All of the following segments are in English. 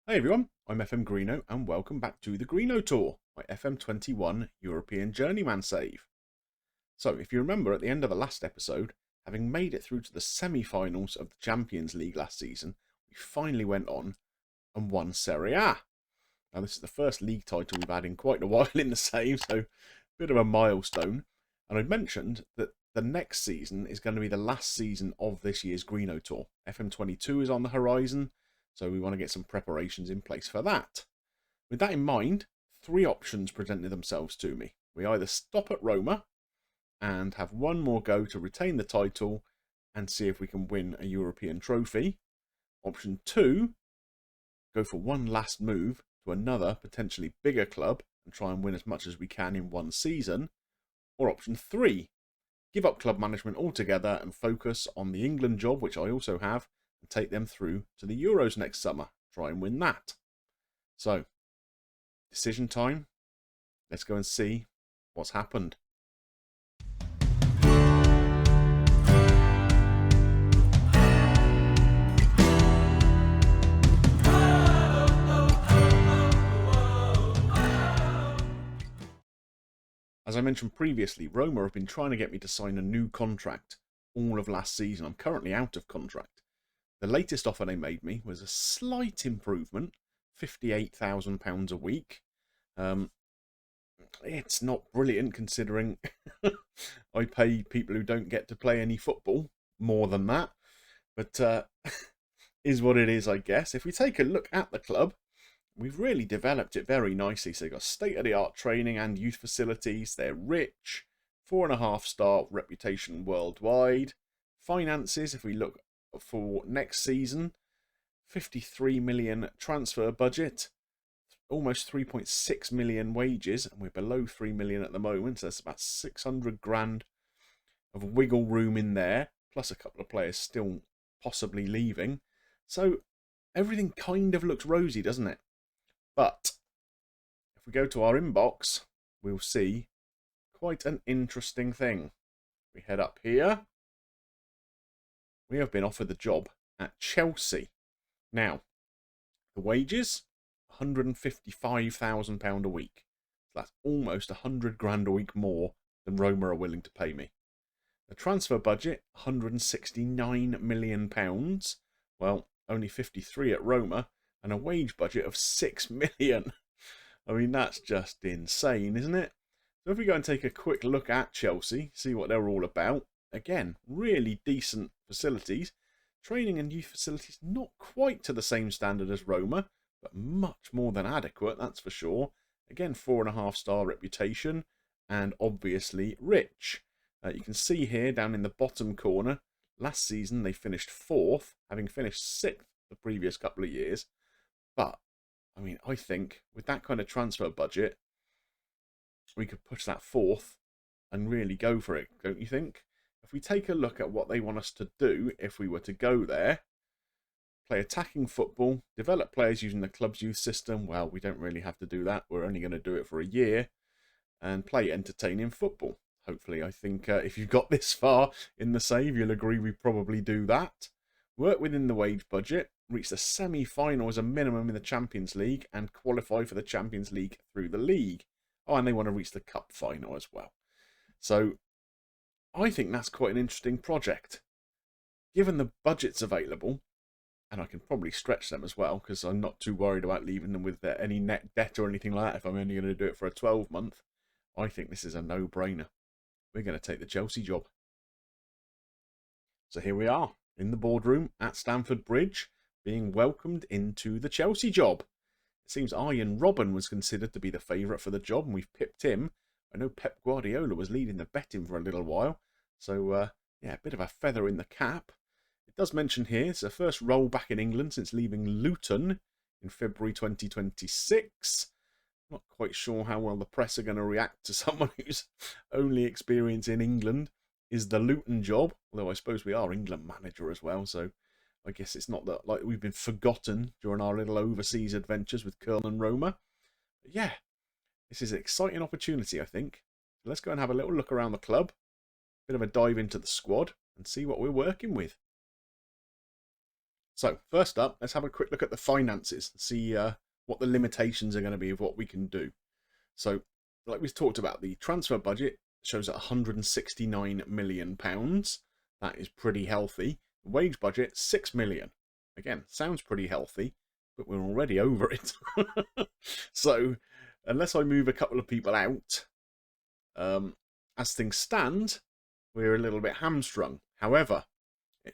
Hey everyone, I'm FMGreeno and welcome back to the Greeno Tour, my FM21 European journeyman save. So if you remember at the end of the last episode, having made it through to the semi-finals of the Champions League last season, we finally went on and won Serie A. Now this is the first league title we've had in quite a while in the save, so a bit of a milestone. And I'd mentioned that the next season is going to be the last season of this year's Greeno Tour. FM22 is on the horizon, so we want to get some preparations in place for that. With that in mind, three options presented themselves to me. We either stop at Roma and have one more go to retain the title and see if we can win a European trophy. Option two, go for one last move to another potentially bigger club and try and win as much as we can in one season. Or option three, give up club management altogether and focus on the England job, which I also have, and take them through to the Euros next summer. Try and win that. So, decision time. Let's go and see what's happened. As I mentioned previously, Roma have been trying to get me to sign a new contract all of last season. I'm currently out of contract. The latest offer they made me was a slight improvement, £58,000 a week. It's not brilliant considering I pay people who don't get to play any football more than that. But is what it is, I guess. If we take a look at the club, we've really developed it very nicely. So they've got state-of-the-art training and youth facilities. They're rich, 4.5-star reputation worldwide. Finances, if we look for next season, 53 million transfer budget, almost 3.6 million wages, and we're below 3 million at the moment, so that's about 600 grand of wiggle room in there, plus a couple of players still possibly leaving. So everything kind of looks rosy, doesn't it? But if we go to our inbox, we'll see quite an interesting thing. We head up here. We have been offered the job at Chelsea. Now, the wages, £155,000 a week. So that's almost 100 grand a week more than Roma are willing to pay me. The transfer budget, £169 million. Well, only 53 at Roma, and a wage budget of 6 million. I mean, that's just insane, isn't it? So if we go and take a quick look at Chelsea, see what they're all about. Again, really decent facilities. Training and youth facilities, not quite to the same standard as Roma, but much more than adequate, that's for sure. Again, 4.5-star reputation, and obviously rich. You can see here down in the bottom corner, last season they finished 4th, having finished 6th the previous couple of years. But, I mean, I think with that kind of transfer budget, we could push that 4th and really go for it, don't you think? If we take a look at what they want us to do if we were to go there, play attacking football, develop players using the club's youth system. Well, we don't really have to do that. We're only going to do it for a year. And play entertaining football. Hopefully, I think if you've got this far in the save, you'll agree we probably do that. Work within the wage budget, reach the semi-final as a minimum in the Champions League, and qualify for the Champions League through the league. Oh, and they want to reach the cup final as well. So, I think that's quite an interesting project. Given the budgets available, and I can probably stretch them as well, because I'm not too worried about leaving them with any net debt or anything like that if I'm only going to do it for a 12-month. I think this is a no-brainer. We're going to take the Chelsea job. So here we are, in the boardroom at Stamford Bridge, being welcomed into the Chelsea job. It seems Arjen Robben was considered to be the favourite for the job, and we've pipped him. I know Pep Guardiola was leading the betting for a little while. So, yeah, a bit of a feather in the cap. It does mention here it's the first role back in England since leaving Luton in February 2026. Not quite sure how well the press are going to react to someone whose only experience in England is the Luton job. Although I suppose we are England manager as well, so I guess it's not that like we've been forgotten during our little overseas adventures with Köln and Roma. But yeah, this is an exciting opportunity, I think. So let's go and have a little look around the club, bit of a dive into the squad, and see what we're working with. So first up, let's have a quick look at the finances and see what the limitations are going to be of what we can do. So, like we've talked about, the transfer budget shows at £169 million. That is pretty healthy. The wage budget, £6 million. Again, sounds pretty healthy, but we're already over it. So, unless I move a couple of people out, as things stand, we're a little bit hamstrung. However,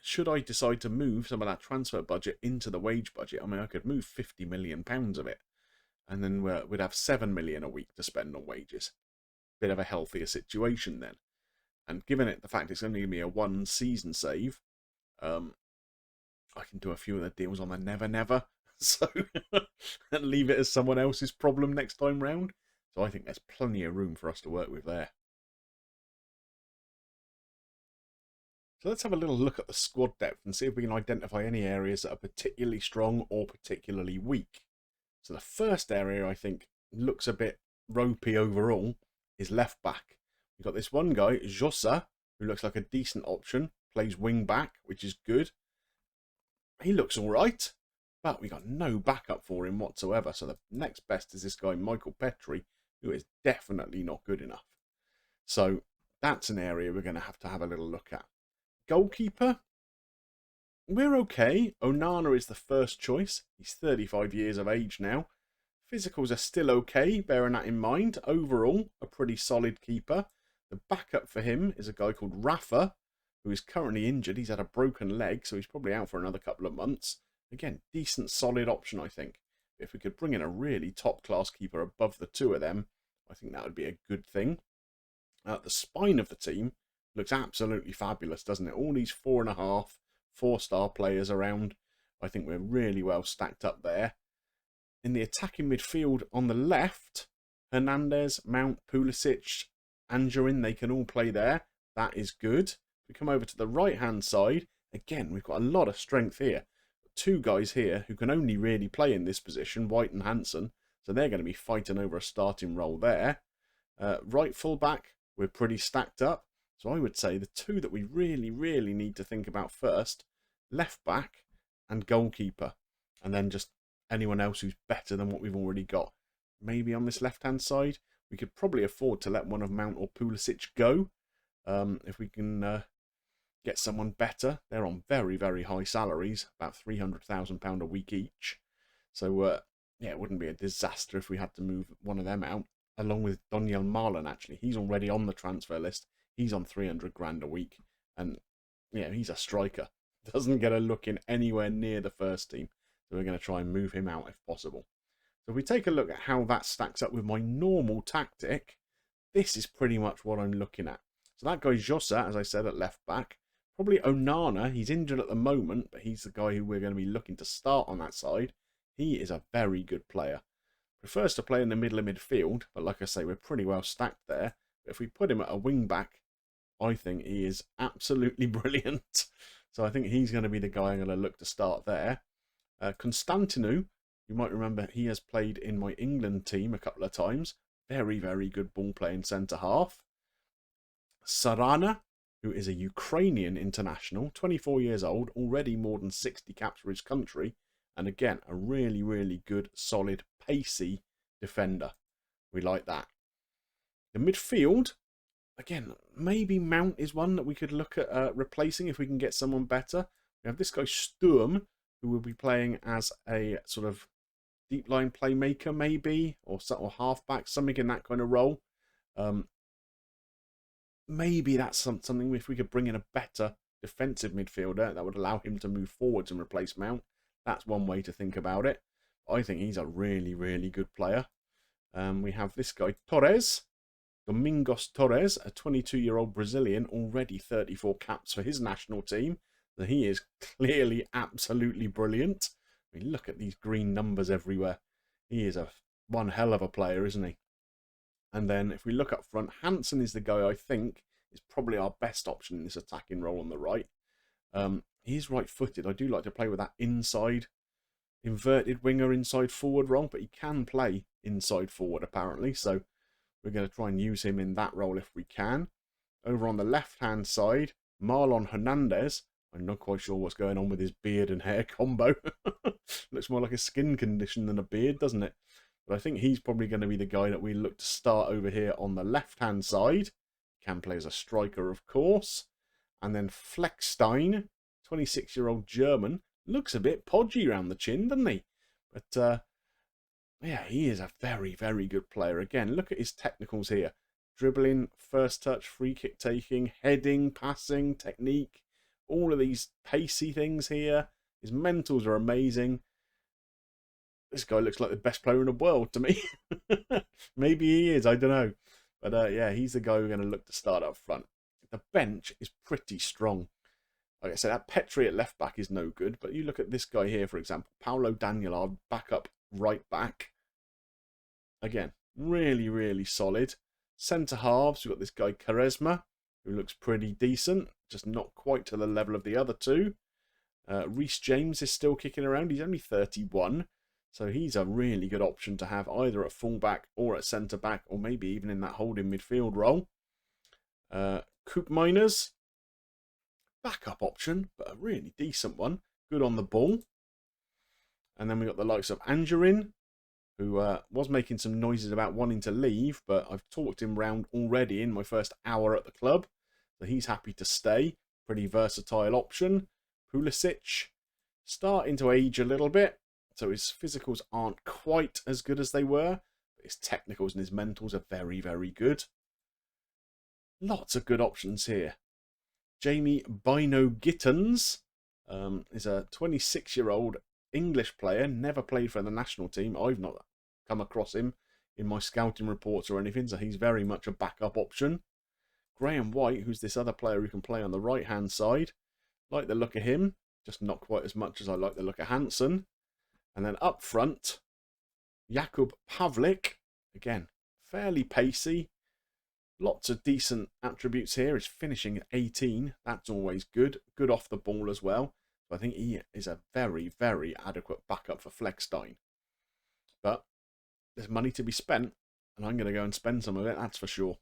should I decide to move some of that transfer budget into the wage budget, I mean, I could move £50 million of it, and then we'd have £7 million a week to spend on wages. Bit of a healthier situation then. And given it the fact it's only going to be a one season save, I can do a few of the deals on the never never, so and leave it as someone else's problem next time round. So I think there's plenty of room for us to work with there. So let's have a little look at the squad depth and see if we can identify any areas that are particularly strong or particularly weak. So the first area I think looks a bit ropey overall is left back. We've got this one guy, Jossa, who looks like a decent option, plays wing back, which is good. He looks all right, but we got no backup for him whatsoever. So the next best is this guy, Michael Petrie, who is definitely not good enough. So that's an area we're going to have a little look at. Goalkeeper, we're okay. Onana is the first choice. He's 35 years of age now. Physicals are still okay, bearing that in mind. Overall, a pretty solid keeper. The backup for him is a guy called Rafa, who is currently injured. He's had a broken leg, so he's probably out for another couple of months. Again, decent, solid option, I think. If we could bring in a really top-class keeper above the two of them, I think that would be a good thing. The spine of the team looks absolutely fabulous, doesn't it? All these 4.5, 4-star players around. I think we're really well stacked up there. In the attacking midfield on the left, Hernandez, Mount, Pulisic, Angerin, they can all play there. That is good. If we come over to the right-hand side, again, we've got a lot of strength here. Two guys here who can only really play in this position, White and Hansen, so they're going to be fighting over a starting role there. Right full-back, we're pretty stacked up. So I would say the two that we really, really need to think about first, left back and goalkeeper. And then just anyone else who's better than what we've already got. Maybe on this left-hand side, we could probably afford to let one of Mount or Pulisic go. If we can get someone better. They're on very, very high salaries, about £300,000 a week each. So, yeah, it wouldn't be a disaster if we had to move one of them out. Along with Daniel Marlon, actually. He's already on the transfer list. He's on 300 grand a week, and yeah, he's a striker. Doesn't get a look in anywhere near the first team, so we're going to try and move him out if possible. So if we take a look at how that stacks up with my normal tactic, this is pretty much what I'm looking at. So that guy Jossa, as I said, at left back. Probably Onana, he's injured at the moment, but he's the guy who we're going to be looking to start on that side. He is a very good player. Prefers to play in the middle of midfield, but like I say, we're pretty well stacked there. But if we put him at a wing back, I think he is absolutely brilliant. So I think he's going to be the guy I'm going to look to start there. Constantinu, you might remember he has played in my England team a couple of times. Very, very good ball playing centre-half. Sarana, who is a Ukrainian international, 24 years old, already more than 60 caps for his country. And again, a really, really good, solid, pacey defender. We like that. The midfield, again, maybe Mount is one that we could look at replacing if we can get someone better. We have this guy Sturm, who will be playing as a sort of deep line playmaker, maybe, or halfback, something in that kind of role. Maybe that's something if we could bring in a better defensive midfielder that would allow him to move forwards and replace Mount. That's one way to think about it. I think he's a really, really good player. We have this guy Torres. Domingos Torres, a 22-year-old Brazilian, already 34 caps for his national team. So he is clearly absolutely brilliant. I mean, look at these green numbers everywhere. He is one hell of a player, isn't he? And then if we look up front, Hansen is the guy I think is probably our best option in this attacking role on the right. He's right-footed. I do like to play with that inside inverted winger inside forward role, but he can play inside forward apparently. So we're going to try and use him in that role if we can. Over on the left-hand side, Marlon Hernandez. I'm not quite sure what's going on with his beard and hair combo. Looks more like a skin condition than a beard, doesn't it? But I think he's probably going to be the guy that we look to start over here on the left-hand side. Can play as a striker, of course. And then Fleckstein, 26-year-old German. Looks a bit podgy around the chin, doesn't he? But, yeah, he is a very, very good player. Again, look at his technicals here. Dribbling, first touch, free kick taking, heading, passing, technique. All of these pacey things here. His mentals are amazing. This guy looks like the best player in the world to me. Maybe he is, I don't know. But yeah, he's the guy we're going to look to start up front. The bench is pretty strong. Like I said, that Petri at left back is no good. But you look at this guy here, for example. Paulo Daniel, backup right back. Again, really, really solid. Centre halves, we've got this guy Charisma, who looks pretty decent. Just not quite to the level of the other two. Reece James is still kicking around. He's only 31. So he's a really good option to have either at full-back or at centre-back, or maybe even in that holding midfield role. Coop Miners, backup option, but a really decent one. Good on the ball. And then we've got the likes of Angerin, who was making some noises about wanting to leave, but I've talked him round already in my first hour at the club. So he's happy to stay. Pretty versatile option. Pulisic, starting to age a little bit. So his physicals aren't quite as good as they were. But his technicals and his mentals are very, very good. Lots of good options here. Jamie Bino Gittens is a 26-year-old English player. Never played for the national team. I've not come across him in my scouting reports or anything. So he's very much a backup option. Graham White, who's this other player who can play on the right-hand side. Like the look of him. Just not quite as much as I like the look of Hansen. And then up front, Jakub Pavlik, again, fairly pacey. Lots of decent attributes here. He's finishing at 18. That's always good. Good off the ball as well. So I think he is a very, very adequate backup for Fleckstein. But there's money to be spent, and I'm going to go and spend some of it, that's for sure.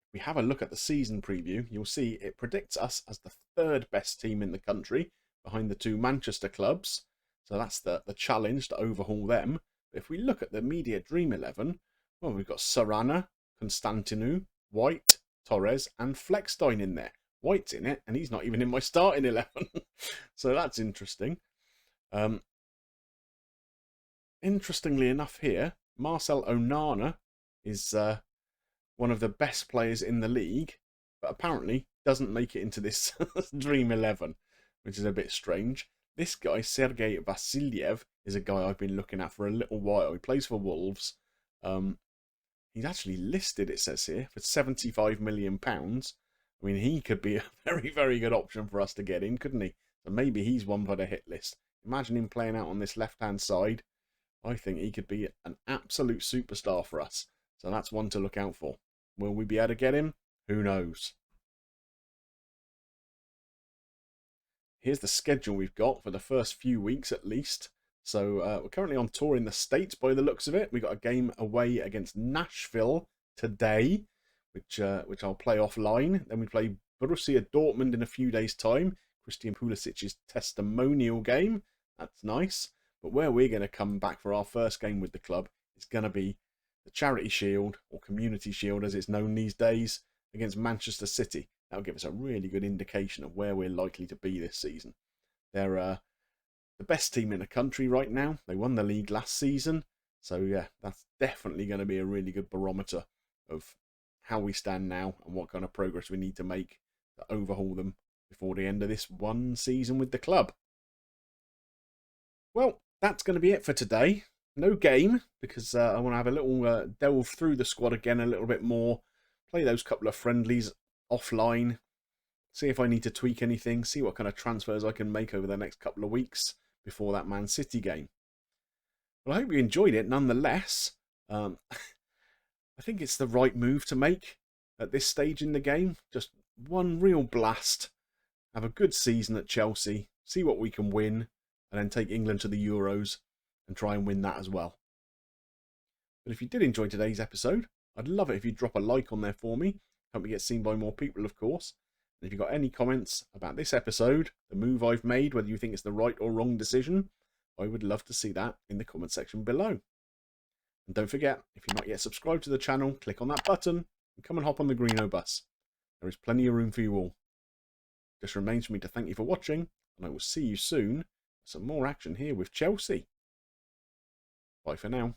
If we have a look at the season preview, you'll see it predicts us as the third best team in the country, behind the two Manchester clubs. So that's the challenge to overhaul them. But if we look at the media Dream 11, well, we've got Sarana, Constantinou, White, Torres, and Fleckstein in there. White's in it, and he's not even in my starting 11. So that's interesting. Interestingly enough here, Marcel Onana is one of the best players in the league, but apparently doesn't make it into this Dream 11, which is a bit strange. This guy, Sergei Vasilyev, is a guy I've been looking at for a little while. He plays for Wolves. He's actually listed, it says here, for £75 million. I mean, he could be a very, very good option for us to get in, couldn't he? So maybe he's one for the hit list. Imagine him playing out on this left-hand side. I think he could be an absolute superstar for us. So that's one to look out for. Will we be able to get him? Who knows? Here's the schedule we've got for the first few weeks at least. So we're currently on tour in the States by the looks of it. We've got a game away against Nashville today, which I'll play offline. Then we play Borussia Dortmund in a few days' time. Christian Pulisic's testimonial game. That's nice. But where we're going to come back for our first game with the club is going to be the Charity Shield, or Community Shield as it's known these days, against Manchester City. That'll give us a really good indication of where we're likely to be this season. They're the best team in the country right now. They won the league last season. So yeah, that's definitely going to be a really good barometer of how we stand now and what kind of progress we need to make to overhaul them before the end of this one season with the club. Well, that's going to be it for today. No game, because I want to have a little delve through the squad again a little bit more, play those couple of friendlies offline, see if I need to tweak anything, see what kind of transfers I can make over the next couple of weeks before that Man City game. Well, I hope you enjoyed it nonetheless. I think it's the right move to make at this stage in the game. Just one real blast, have a good season at Chelsea, see what we can win, and then take England to the Euros and try and win that as well. But if you did enjoy today's episode, I'd love it if you'd drop a like on there for me. Help me get seen by more people, of course. And if you've got any comments about this episode, the move I've made, whether you think it's the right or wrong decision, I would love to see that in the comment section below. And don't forget, if you're not yet subscribed to the channel, click on that button and come and hop on the Greenobus. There is plenty of room for you all. Just remains for me to thank you for watching, and I will see you soon for some more action here with Chelsea. Bye for now.